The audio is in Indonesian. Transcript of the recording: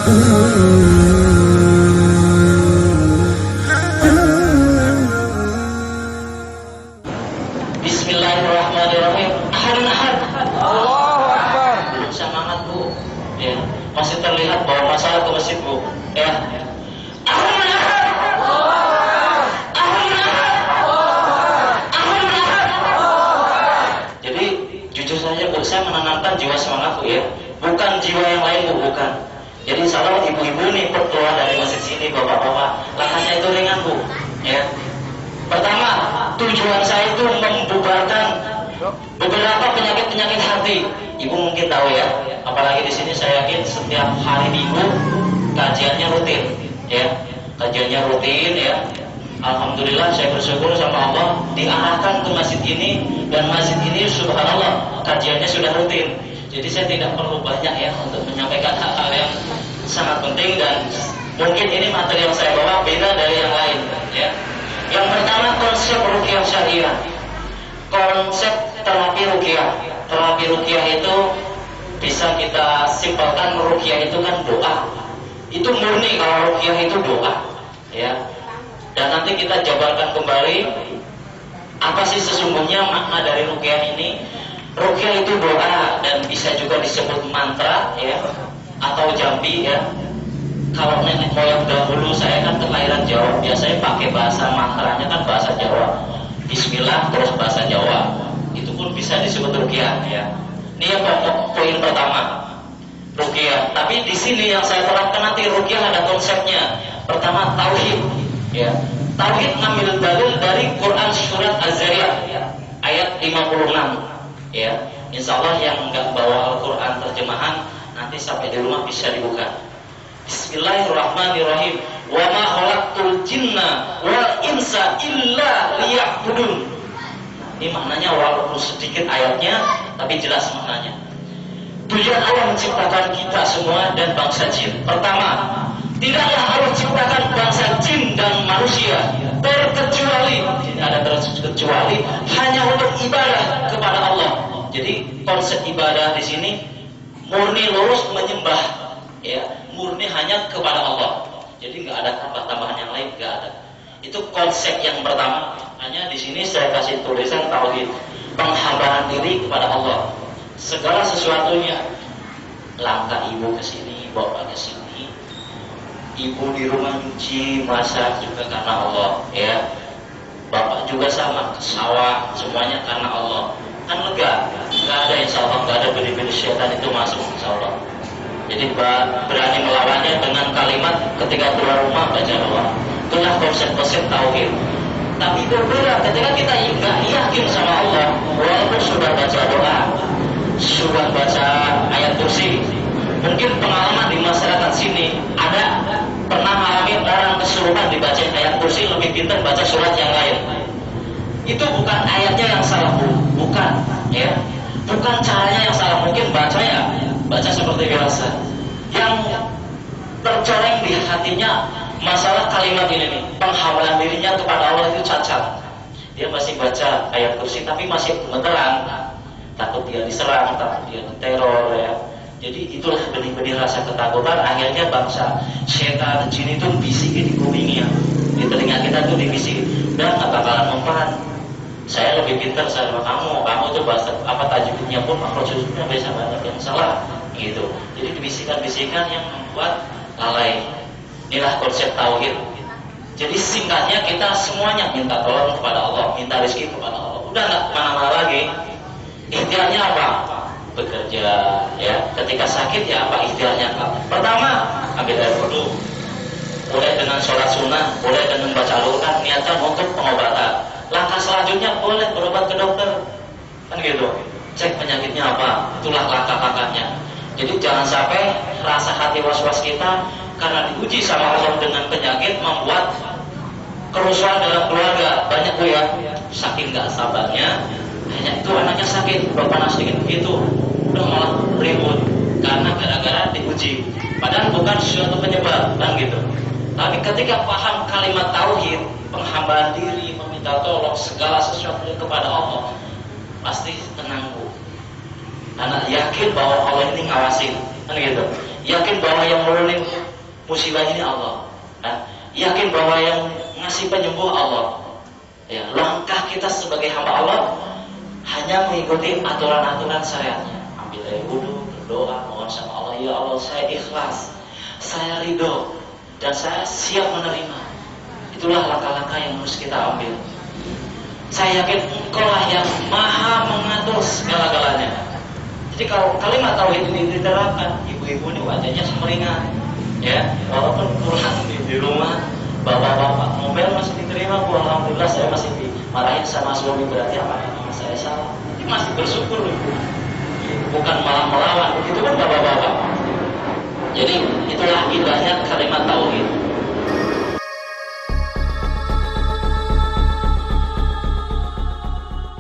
Bismillahirrahmanirrahim. Ahadun ahad. Allahu Akbar. Belum semangat bu, ya masih terlihat bawa masalah ke masjid bu, ya. Ahadun ahad. Ahadun ahad. Ahadun ahad. Jadi jujur saja bu, saya menanamkan jiwa semangat bu, ya, bukan jiwa yang lain bu, bukan. Jadi insya Allah ibu-ibu nih keluar dari masjid sini, bapak-bapak, langkahnya itu ringan bu, ya. Pertama, tujuan saya itu membubarkan beberapa penyakit-penyakit hati. Ibu mungkin tahu ya, apalagi di sini saya yakin setiap hari Minggu kajiannya rutin, ya. Kajiannya rutin, ya. Alhamdulillah saya bersyukur sama Allah diarahkan ke masjid ini, dan masjid ini subhanallah kajiannya sudah rutin. Jadi saya tidak perlu banyak ya untuk menyampaikan hal-hal yang sangat penting, dan mungkin ini materi yang saya bawa beda dari yang lain, ya. Yang pertama, konsep ruqyah syariah. Konsep terapi ruqyah. Terapi ruqyah itu bisa kita simpelkan, ruqyah itu kan doa. Itu murni kalau ruqyah itu doa, ya. Dan nanti kita jabarkan kembali apa sih sesungguhnya makna dari ruqyah ini. Ruqyah itu doa dan bisa juga disebut mantra, ya, atau jambi, ya. Kalau nenek moyang dahulu, saya kan kelahiran Jawa, biasanya pakai bahasa mantranya kan bahasa Jawa. Bismillah terus bahasa Jawa. Itu pun bisa disebut ruqyah, ya. Ini yang poin pertama, ruqyah. Tapi di sini yang saya terapkan nanti ruqyah ada konsepnya. Pertama, tauhid, ya. Tauhid ngambil dalil dari Quran surat Az-Zariyat ayat 56, ya. Insya Allah yang nggak bawa Al-Quran terjemahan nanti sampai di rumah bisa dibuka. Bismillahirrahmanirrahim. Wa ma khalaqtul jinna wal insa illa liya'budun. Ini maknanya walaupun sedikit ayatnya, tapi jelas maknanya. Tujuan Allah menciptakan kita semua dan bangsa jin. Pertama, tidaklah Allah ciptakan bangsa jin dan manusia terkecuali, tidak ada terkecuali, hanya untuk ibadah kepada Allah. Jadi konsep ibadah di sini murni lurus menyembah, ya, murni hanya kepada Allah. Jadi nggak ada tambah-tambahan yang lain, nggak ada. Itu konsep yang pertama. Hanya di sini saya kasih tulisan tauhid, penghambaan diri kepada Allah. Segala sesuatunya. Langkah ibu ke sini, bapak ke sini. Ibu di rumah nyuci, masak juga karena Allah, ya. Bapak juga sama, ke sawah, semuanya karena Allah. Kan lega, nggak ada insya Allah, nggak ada benih-benih syaitan itu masuk insya Allah. Jadi berani melawannya dengan kalimat ketika keluar rumah baca doa. Itulah konsep-konsep tauhid. Tapi berbeda ketika kita nggak yakin sama Allah, walaupun sudah baca doa, sudah baca ayat kursi. Mungkin pengalaman di masyarakat sini ada pernah mengalami orang kesurupan dibaca ayat kursi lebih pintar baca surat yang lain. Itu bukan ayatnya yang salah, bukan, ya. Bukan caranya yang salah, mungkin bacanya baca seperti biasa. Yang tercoreng di hatinya masalah kalimat ini nih, penghambaan dirinya kepada Allah itu cacat. Dia masih baca ayat kursi tapi masih gemeteran, takut dia diserang, takut dia diteror, ya. Jadi itulah benih-benih rasa ketakutan. Akhirnya bangsa setan jin itu bisikin di kupingnya, di telinga kita tuh dibisik, udah nggak bakalan mempan. Saya lebih pintar sama kamu tuh bahasa apa tajwidnya pun makhrajnya bisa banyak yang salah, gitu. Jadi bisikan-bisikan yang membuat lalai. Inilah konsep tauhid. Jadi singkatnya kita semuanya minta tolong kepada Allah, minta rezeki kepada Allah. Udah nggak mana-mana lagi. Ikhtiarnya apa? Bekerja, ya. Ketika sakit ya apa ikhtiarnya? Pertama, ambil air wudu. Boleh dengan sholat sunnah, boleh dengan baca Al-Quran, niatan untuk pengobatan. Langkah selanjutnya boleh berobat ke dokter, kan gitu. Cek penyakitnya apa, itulah langkah-langkahnya. Jadi jangan sampai rasa hati was-was kita karena diuji sama Allah dengan penyakit membuat kerusuhan dalam keluarga. Banyak bu ya, saking nggak sabarnya, hanya itu anaknya sakit, bapak sedikit begitu, udah malah ribut karena gara-gara diuji. Padahal bukan suatu penyebab, kan gitu. Tapi ketika paham kalimat tauhid, penghambaan diri, meminta tolong segala sesuatu kepada Allah, pasti tenang bu. Karena yakin bahwa Allah ini ngawasin, kan gitu. yakin bahwa yang menulis musibah ini Allah, yakin bahwa yang ngasih penyembuh Allah. Ya, langkah kita sebagai hamba Allah hanya mengikuti aturan-aturan syariatnya. Ambil air wudhu, berdoa, mohon sama Allah, ya Allah saya ikhlas, saya ridho, dan saya siap menerima. Itulah langkah-langkah yang harus kita ambil. Saya yakin Engkau lah yang maha mengatur segala-galanya. Jadi kalau kalimat tauhid ini diterapkan, ibu-ibu ini wajahnya sumringah, ya, walaupun kurang di rumah, bapak-bapak ngomel masih diterima, Bu, alhamdulillah saya masih dimarahin sama suami, berarti apa saya salah? Ini masih bersyukur, Bu. Bukan malah melawan, itu kan bapak-bapak. Jadi itulah indahnya kalimat tauhid.